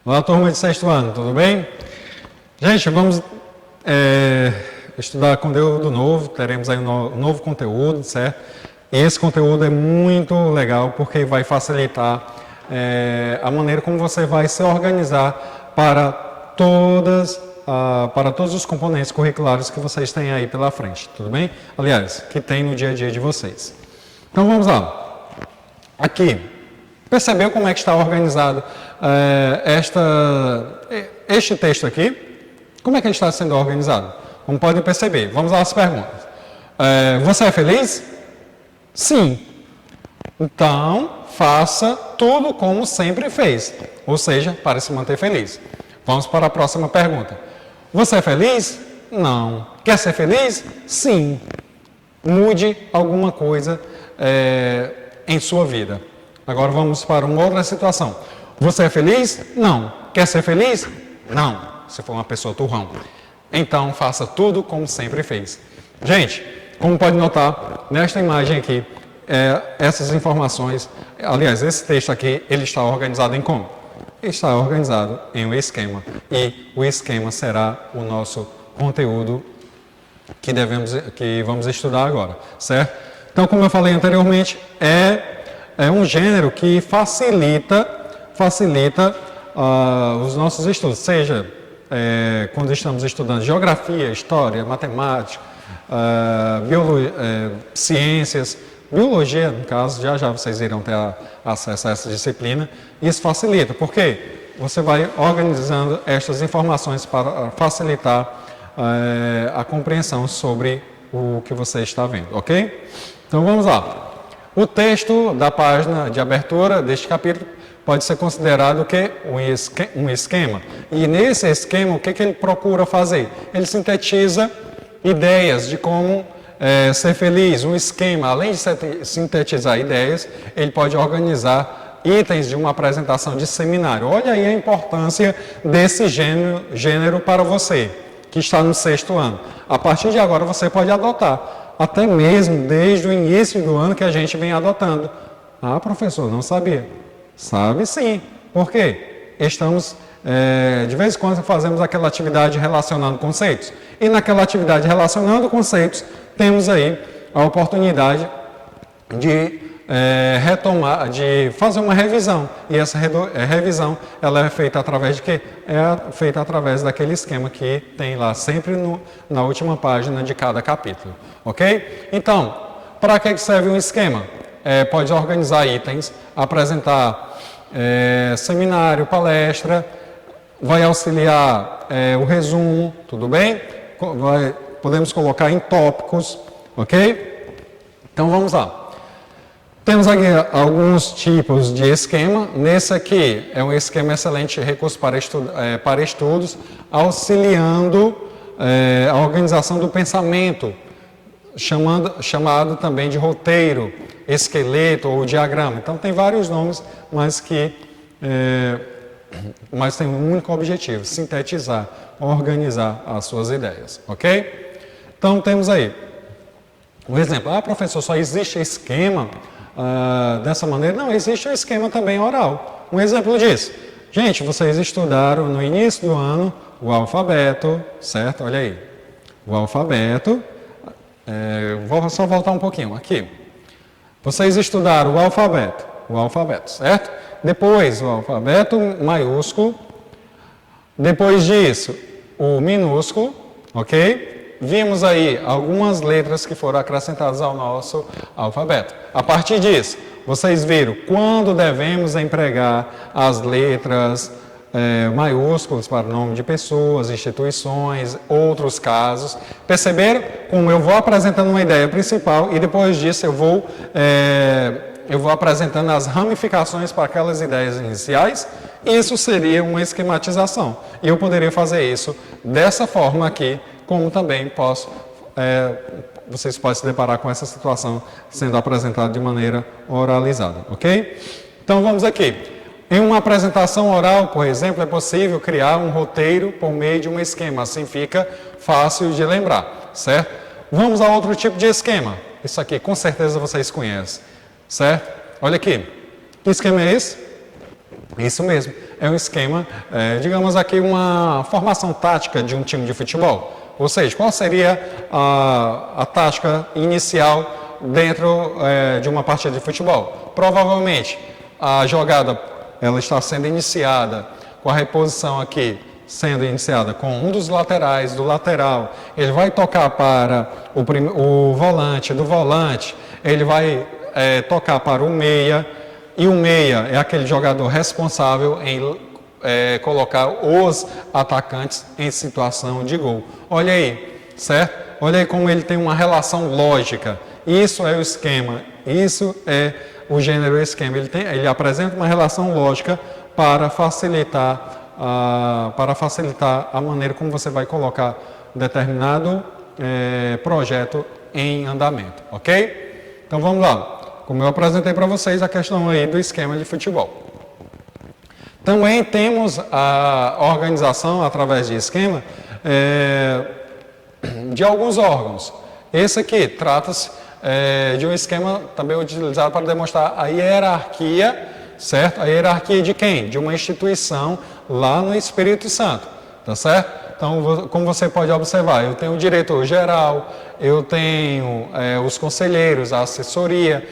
Olá, turma de sexto ano, tudo bem? Gente, vamos estudar conteúdo novo, teremos aí um novo conteúdo, certo? E esse conteúdo é muito legal porque vai facilitar a maneira como você vai se organizar para todos os componentes curriculares que vocês têm aí pela frente, tudo bem? Aliás, que tem no dia a dia de vocês. Então vamos lá. Aqui, percebeu como é que está organizado este texto aqui? Como é que ele está sendo organizado? Como podem perceber, vamos às perguntas. Você é feliz? Sim. Então, faça tudo como sempre fez, ou seja, para se manter feliz. Vamos para a próxima pergunta. Você é feliz? Não. Quer ser feliz? Sim. Mude alguma coisa em sua vida. Agora vamos para uma outra situação. Você é feliz? Não. Quer ser feliz? Não. Se for uma pessoa turrão. Então, faça tudo como sempre fez. Gente, como pode notar, nesta imagem aqui, essas informações, aliás, esse texto aqui, ele está organizado em como? Ele está organizado em um esquema. E o esquema será o nosso conteúdo que vamos estudar agora, certo? Então, como eu falei anteriormente, é um gênero que facilita os nossos estudos, seja quando estamos estudando geografia, história, matemática, ciências, biologia, no caso, já vocês irão ter acesso a essa disciplina. Isso facilita, porque você vai organizando estas informações para facilitar a compreensão sobre o que você está vendo, ok? Então vamos lá. O texto da página de abertura deste capítulo pode ser considerado um esquema. E nesse esquema, o que ele procura fazer? Ele sintetiza ideias de como ser feliz, um esquema. Além de sintetizar ideias, ele pode organizar itens de uma apresentação de seminário. Olha aí a importância desse gênero para você, que está no sexto ano. A partir de agora, você pode adotar, até mesmo desde o início do ano que a gente vem adotando. Ah, professor, não sabia. Sabe sim. Por quê? Estamos, de vez em quando, fazemos aquela atividade relacionando conceitos. E naquela atividade relacionando conceitos, temos aí a oportunidade de retomar, de fazer uma revisão. E essa revisão, ela é feita através de quê? É feita através daquele esquema que tem lá sempre na última página de cada capítulo. Ok? Então, para que serve um esquema? Pode organizar itens, apresentar seminário, palestra, vai auxiliar o resumo, tudo bem? Podemos colocar em tópicos, ok? Então vamos lá. Temos aqui alguns tipos de esquema. Nesse aqui é um esquema excelente recurso para estudos, auxiliando a organização do pensamento, chamado também de roteiro, esqueleto ou diagrama. Então tem vários nomes, mas tem um único objetivo: sintetizar, organizar as suas ideias, ok? Então temos aí um exemplo. Ah, professor, só existe esquema dessa maneira? Não, existe o esquema também oral. Um exemplo disso. Gente, vocês estudaram no início do ano o alfabeto, certo? Olha aí. O alfabeto. Vou só voltar um pouquinho aqui. Vocês estudaram o alfabeto, certo? Depois o alfabeto maiúsculo. Depois disso, o minúsculo, ok? Vimos aí algumas letras que foram acrescentadas ao nosso alfabeto. A partir disso, vocês viram quando devemos empregar as letras maiúsculas para o nome de pessoas, instituições, outros casos. Perceberam como eu vou apresentando uma ideia principal e depois disso eu vou apresentando as ramificações para aquelas ideias iniciais? Isso seria uma esquematização. E eu poderia fazer isso dessa forma aqui, como também vocês podem se deparar com essa situação sendo apresentada de maneira oralizada, ok? Então vamos aqui. Em uma apresentação oral, por exemplo, é possível criar um roteiro por meio de um esquema. Assim fica fácil de lembrar, certo? Vamos a outro tipo de esquema. Isso aqui, com certeza, vocês conhecem, certo? Olha aqui. Que esquema é esse? Isso mesmo, é um esquema, digamos aqui, uma formação tática de um time de futebol. Ou seja, qual seria a tática inicial dentro de uma partida de futebol? Provavelmente, a jogada ela está sendo iniciada com a reposição aqui, sendo iniciada com um dos laterais, do lateral. Ele vai tocar para o volante, do volante, ele vai tocar para o meia, e o meia é aquele jogador responsável em colocar os atacantes em situação de gol. Olha aí, certo? Olha aí como ele tem uma relação lógica. Isso é o esquema, isso é o gênero esquema. Ele apresenta uma relação lógica para facilitar a maneira como você vai colocar determinado projeto em andamento, ok? Então vamos lá. Como eu apresentei para vocês a questão aí do esquema de futebol. Também temos a organização através de esquema de alguns órgãos. Esse aqui trata-se de um esquema também utilizado para demonstrar a hierarquia, certo? A hierarquia de quem? De uma instituição lá no Espírito Santo, tá certo? Então, como você pode observar, eu tenho o diretor geral, eu tenho os conselheiros, a assessoria,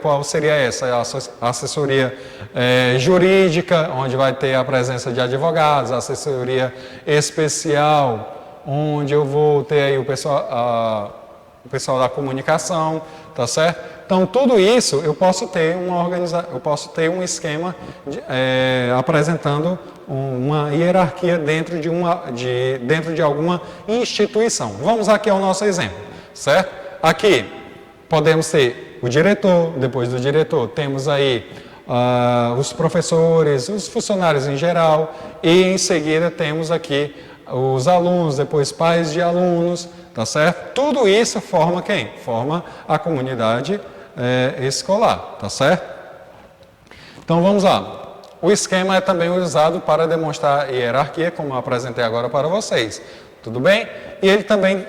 qual seria essa? A assessoria jurídica, onde vai ter a presença de advogados, a assessoria especial, onde eu vou ter aí o pessoal da comunicação, tá certo? Então, tudo isso eu posso ter um esquema apresentando uma hierarquia dentro de alguma instituição. Vamos aqui ao nosso exemplo, certo? Aqui podemos ter o diretor, depois do diretor temos aí os professores, os funcionários em geral, e em seguida temos aqui os alunos, depois pais de alunos, tá certo? Tudo isso forma quem? Forma a comunidade escolar, tá certo? Então vamos lá. O esquema é também usado para demonstrar hierarquia, como eu apresentei agora para vocês, tudo bem? E ele também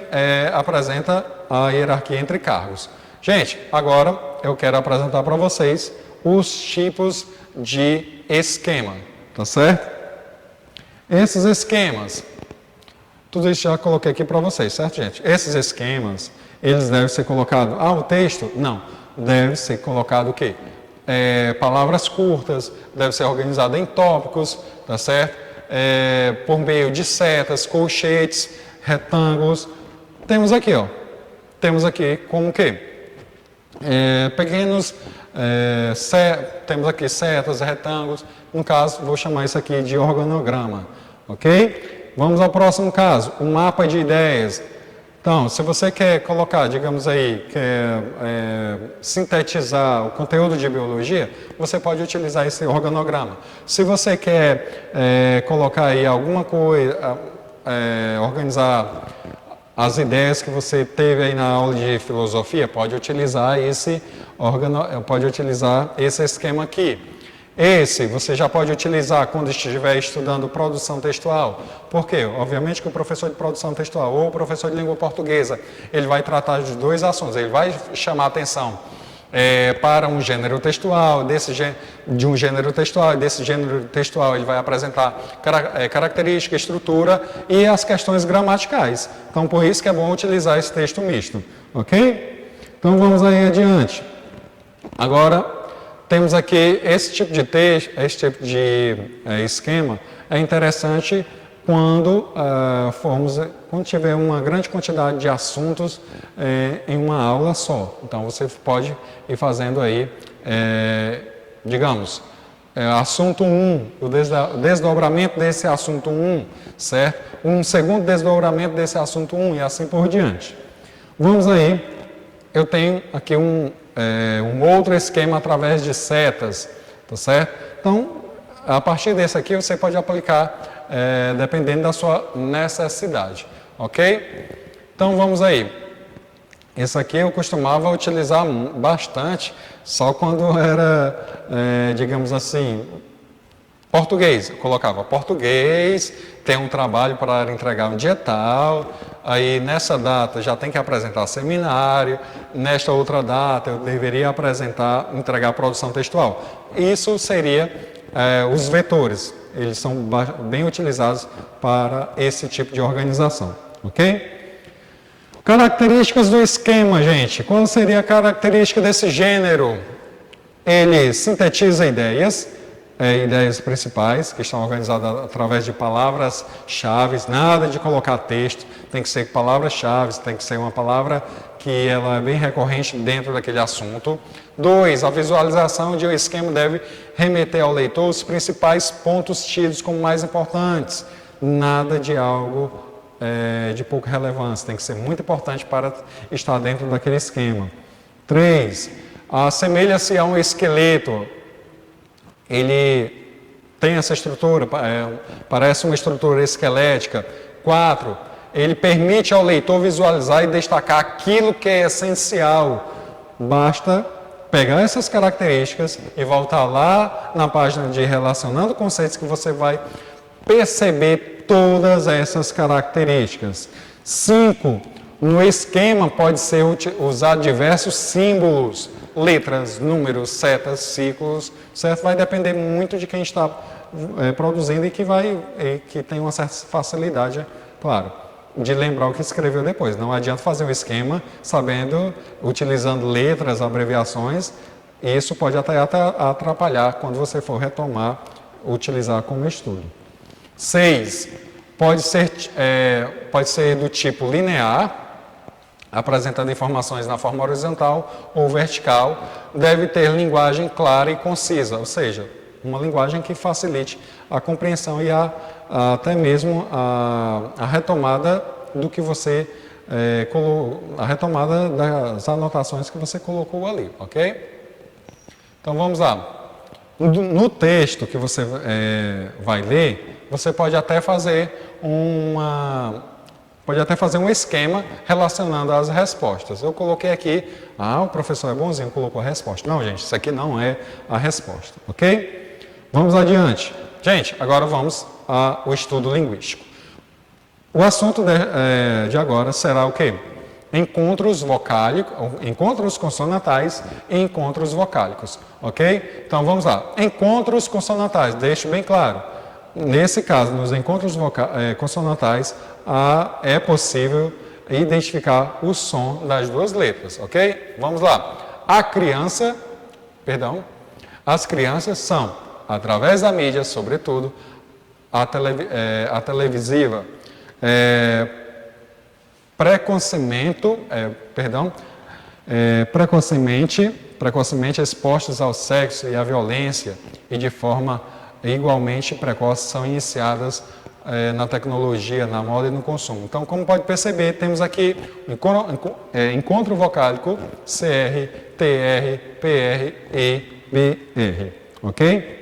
apresenta a hierarquia entre cargos. Gente, agora eu quero apresentar para vocês os tipos de esquema, tá certo? Esses esquemas, tudo isso já coloquei aqui para vocês, certo, gente? Esses esquemas, eles devem ser colocados o texto? Não, deve ser colocado o quê? Palavras curtas, deve ser organizado em tópicos, tá certo? Por meio de setas, colchetes, retângulos. Temos aqui como o quê? Pequenos, temos aqui setas, retângulos. No caso, vou chamar isso aqui de organograma, ok? Vamos ao próximo caso, o mapa de ideias. Então, se você quer colocar, digamos aí, sintetizar o conteúdo de biologia, você pode utilizar esse organograma. Se você quer colocar aí alguma coisa, organizar as ideias que você teve aí na aula de filosofia, pode utilizar esse esquema aqui. Esse você já pode utilizar quando estiver estudando produção textual. Por quê? Obviamente que o professor de produção textual ou o professor de língua portuguesa, ele vai tratar de dois assuntos. Ele vai chamar atenção para um gênero textual, desse gênero textual ele vai apresentar característica, estrutura e as questões gramaticais. Então, por isso que é bom utilizar esse texto misto, ok? Então, vamos aí adiante. Agora, temos aqui esse tipo de texto, esse tipo de esquema, é interessante quando tiver uma grande quantidade de assuntos em uma aula só. Então, você pode ir fazendo aí, digamos, assunto 1, o desdobramento desse assunto 1, certo? Um segundo desdobramento desse assunto 1 e assim por diante. Vamos aí, eu tenho aqui um outro esquema através de setas, tá certo? Então, a partir desse aqui, você pode aplicar dependendo da sua necessidade, ok? Então, vamos aí. Esse aqui eu costumava utilizar bastante, só quando era, digamos assim, Português, eu colocava português, tem um trabalho para entregar um dia tal, aí nessa data já tem que apresentar seminário, nesta outra data eu deveria entregar a produção textual. Isso seria os vetores, eles são bem utilizados para esse tipo de organização, ok? Características do esquema, gente. Qual seria a característica desse gênero? Ele sintetiza ideias principais, que estão organizadas através de palavras-chave, nada de colocar texto, tem que ser palavras-chave, tem que ser uma palavra que ela é bem recorrente dentro daquele assunto. 2, a visualização de um esquema deve remeter ao leitor os principais pontos tidos como mais importantes, nada de algo de pouca relevância, tem que ser muito importante para estar dentro daquele esquema. 3, assemelha-se a um esqueleto. Ele tem essa estrutura, parece uma estrutura esquelética. 4, ele permite ao leitor visualizar e destacar aquilo que é essencial. Basta pegar essas características e voltar lá na página de relacionando conceitos que você vai perceber todas essas características. 5, no esquema pode ser usado diversos símbolos, letras, números, setas, ciclos, certo? Vai depender muito de quem está produzindo e que tem uma certa facilidade, claro, de lembrar o que escreveu depois. Não adianta fazer um esquema utilizando letras, abreviações, e isso pode até atrapalhar quando você for utilizar como estudo. 6, pode ser do tipo linear, apresentando informações na forma horizontal ou vertical, deve ter linguagem clara e concisa, ou seja, uma linguagem que facilite a compreensão e até mesmo a retomada do que você a retomada das anotações que você colocou ali, ok? Então vamos lá. No texto que você vai ler, você pode até fazer um esquema relacionando as respostas. Eu coloquei aqui, o professor é bonzinho, colocou a resposta. Não, gente, isso aqui não é a resposta, ok? Vamos adiante. Gente, agora vamos ao estudo linguístico. O assunto de agora será o quê? Encontros vocálicos, encontros consonantais e encontros vocálicos, ok? Então vamos lá. Encontros consonantais, deixo bem claro. Nesse caso, nos encontros consonantais, é possível identificar o som das duas letras, ok? Vamos lá. As crianças são, através da mídia, sobretudo, a televisiva, precocemente expostas ao sexo e à violência e de forma igualmente precoce são iniciadas na tecnologia, na moda e no consumo. Então, como pode perceber, temos aqui encontro vocálico CR, TR, PR e BR, ok?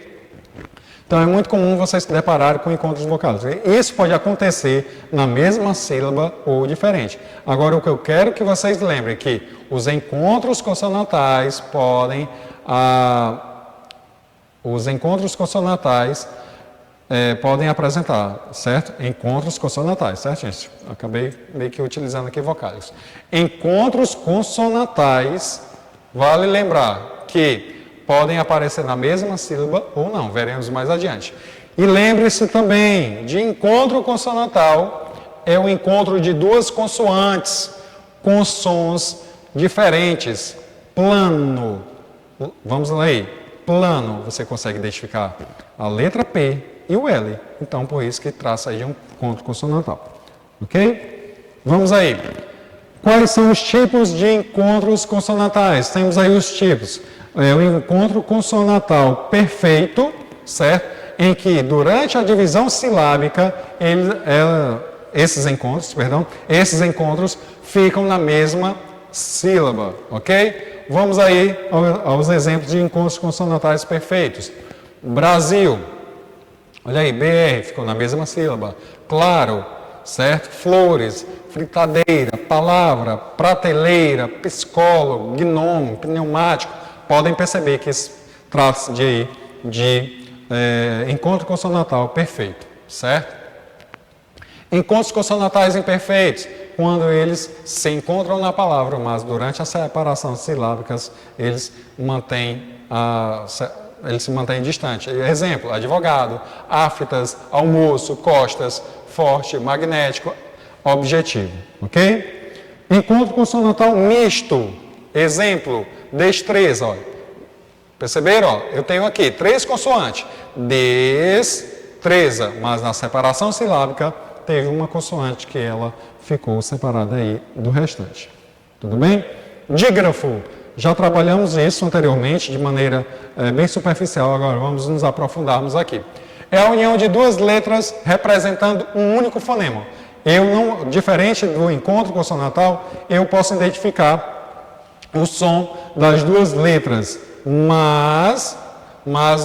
Então, é muito comum vocês se depararem com encontros vocálicos. Isso pode acontecer na mesma sílaba ou diferente. Agora, o que eu quero que vocês lembrem é que os encontros consonantais podem apresentar, certo? Encontros consonantais, certo, gente? Acabei meio que utilizando aqui vocálicos. Encontros consonantais, vale lembrar que podem aparecer na mesma sílaba ou não, veremos mais adiante. E lembre-se também de encontro consonantal, é o encontro de duas consoantes com sons diferentes. Plano, vamos lá aí, plano, você consegue identificar a letra P e o L, então por isso que traça aí um encontro consonantal, ok? Vamos aí. Quais são os tipos de encontros consonantais? Temos aí os tipos. O encontro consonantal perfeito, certo? Em que durante a divisão silábica, esses encontros ficam na mesma sílaba, ok? Vamos aí aos exemplos de encontros consonantais perfeitos. Brasil, olha aí, BR, ficou na mesma sílaba. Claro, certo? Flores, fritadeira, palavra, prateleira, psicólogo, gnomo, pneumático. Podem perceber que trata-se de encontro consonantal perfeito, certo? Encontros consonantais imperfeitos, quando eles se encontram na palavra, mas durante a separação silábicas eles se mantêm distantes. Exemplo, advogado, aftas, almoço, costas, forte, magnético, objetivo, ok? Encontro consonantal misto, exemplo, destreza, olha. Perceberam? Ó, eu tenho aqui 3 consoantes, destreza, mas na separação silábica teve uma consoante que ela ficou separada aí do restante. Tudo bem? Dígrafo. Já trabalhamos isso anteriormente de maneira bem superficial, agora vamos nos aprofundarmos aqui. É a união de 2 letras representando um único fonema. Diferente do encontro consonantal, eu posso identificar o som das 2 letras, mas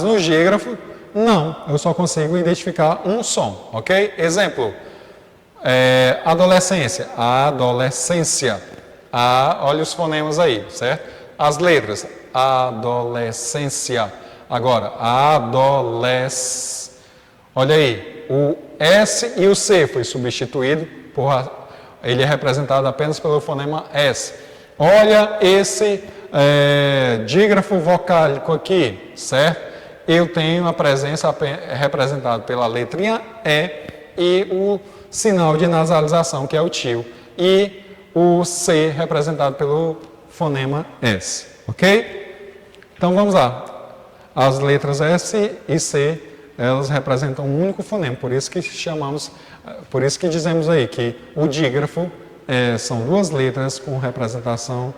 no dígrafo, não, eu só consigo identificar um som, ok? Exemplo, adolescência, olha os fonemas aí, certo? As letras, adolescência. Agora, olha aí, o S e o C foi substituído ele é representado apenas pelo fonema S. Olha esse dígrafo vocálico aqui, certo? Eu tenho a presença representada pela letrinha E e o sinal de nasalização, que é o tio, e o C representado pelo fonema S, ok? Então vamos lá. As letras S e C, elas representam um único fonema, por isso que dizemos aí que o dígrafo são 2 letras com representação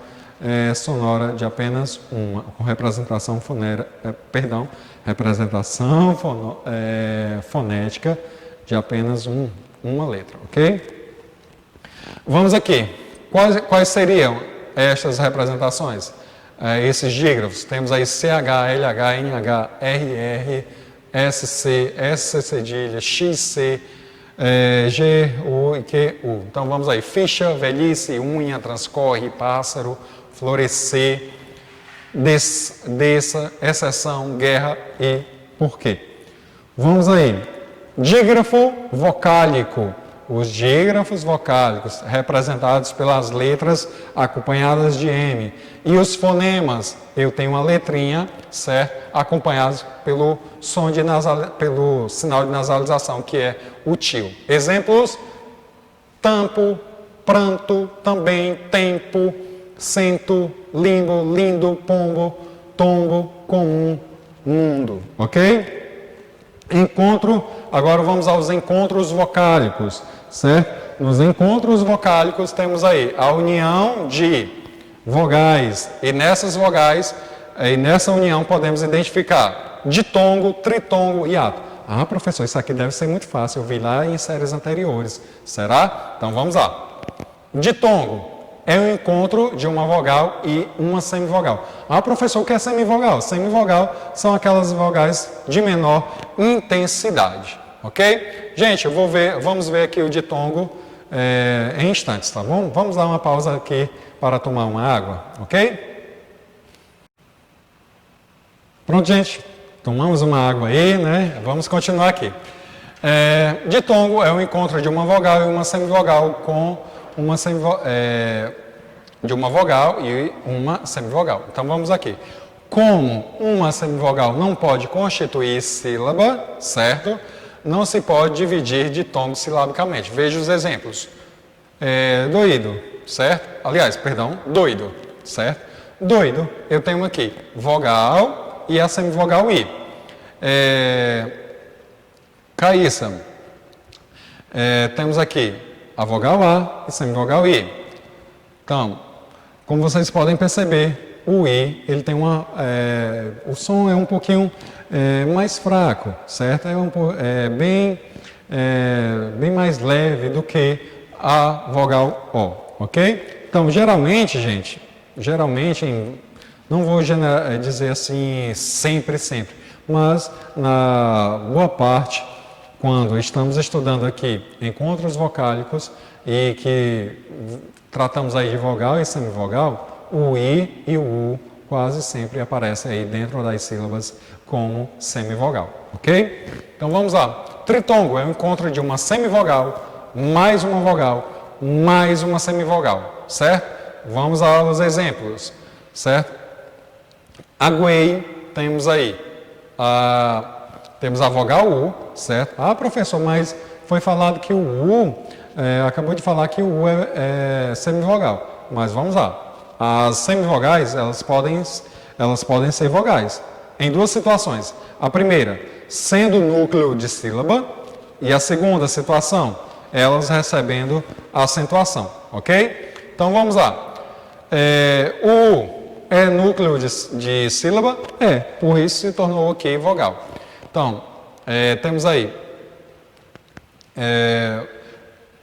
sonora de apenas uma, com representação fonética de apenas uma letra, ok? Vamos aqui. Quais seriam estas representações? Esses dígrafos. Temos aí CH, LH, NH, RR, SC, SC cedilha, XC, G, U e QU. Então vamos aí. Ficha, velhice, unha, transcorre, pássaro, florescer, desça, exceção, guerra e porquê. Vamos aí. Dígrafo vocálico. Os dígrafos vocálicos representados pelas letras acompanhadas de M. E os fonemas, eu tenho uma letrinha, certo? Acompanhados pelo pelo sinal de nasalização, que é o tio. Exemplos: tampo, pranto, também, tempo, cento, limbo, lindo, pombo, tombo, comum, mundo. Ok? Agora vamos aos encontros vocálicos, certo? Nos encontros vocálicos temos aí a união de vogais, e nessas vogais, nessa união podemos identificar ditongo, tritongo e hiato. Ah, professor, isso aqui deve ser muito fácil, eu vi lá em séries anteriores. Será? Então vamos lá. Ditongo é o encontro de uma vogal e uma semivogal. Ah, professor, o que é semivogal? Semivogal são aquelas vogais de menor intensidade, ok? Gente, vamos ver aqui o ditongo em instantes, tá bom? Vamos dar uma pausa aqui para tomar uma água, ok? Pronto, gente, tomamos uma água aí, né? Vamos continuar aqui. Ditongo é o encontro de uma vogal e uma semivogal com de uma vogal e uma semivogal. Então vamos aqui. Como uma semivogal não pode constituir sílaba, certo? Não se pode dividir ditongo silabicamente. Veja os exemplos. Doído, certo? Aliás, perdão, doido, certo? Doido, eu tenho aqui vogal e a semivogal I. Caíça, temos aqui a vogal A e semivogal I. Então, como vocês podem perceber, o I, ele tem o som é um pouquinho mais fraco, certo? Bem mais leve do que a vogal O, ok? Então, geralmente, gente, não vou dizer assim sempre, mas na boa parte, quando estamos estudando aqui encontros vocálicos e que tratamos aí de vogal e semivogal, o I e o U quase sempre aparece aí dentro das sílabas como semivogal, ok? Então vamos lá. Tritongo é o encontro de uma semivogal, mais uma vogal, mais uma semivogal, certo? Vamos aos exemplos, certo? Aguei, temos aí, temos a vogal U, certo? Ah, professor, mas foi falado que o U, acabou de falar que o U é semivogal, mas vamos lá. As semivogais, elas podem ser vogais, em duas situações. A primeira, sendo núcleo de sílaba, e a segunda situação, elas recebendo acentuação, ok? Então vamos lá. O é núcleo de sílaba? Por isso se tornou aqui vogal. Então, temos aí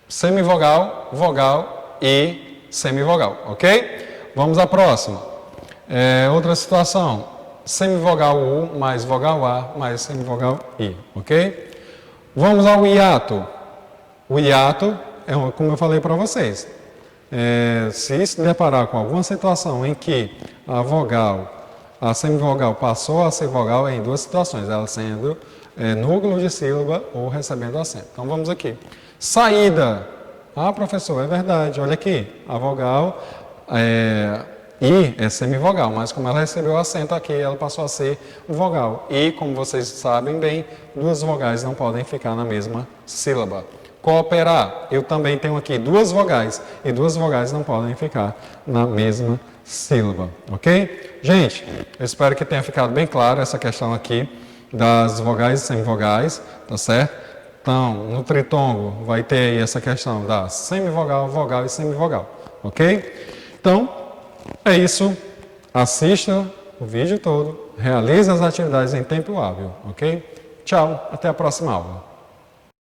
semivogal, vogal e semivogal, ok? Vamos à próxima. Outra situação, semivogal U mais vogal A mais semivogal I, ok? Vamos ao hiato. O hiato é como eu falei para vocês. Se se deparar com alguma situação em que a semivogal passou a ser vogal, é em duas situações, ela sendo núcleo de sílaba ou recebendo acento. Então vamos aqui. Saída. Ah, professor, é verdade, olha aqui, a vogal I é semivogal, mas como ela recebeu acento aqui, ela passou a ser vogal. E, como vocês sabem bem, duas vogais não podem ficar na mesma sílaba. Cooperar, eu também tenho aqui duas vogais, e duas vogais não podem ficar na mesma sílaba, ok? Gente, eu espero que tenha ficado bem claro essa questão aqui das vogais e semivogais, tá certo? Então, no tritongo vai ter aí essa questão da semivogal, vogal e semivogal, ok? Então, é isso. Assista o vídeo todo, realize as atividades em tempo hábil, ok? Tchau, até a próxima aula.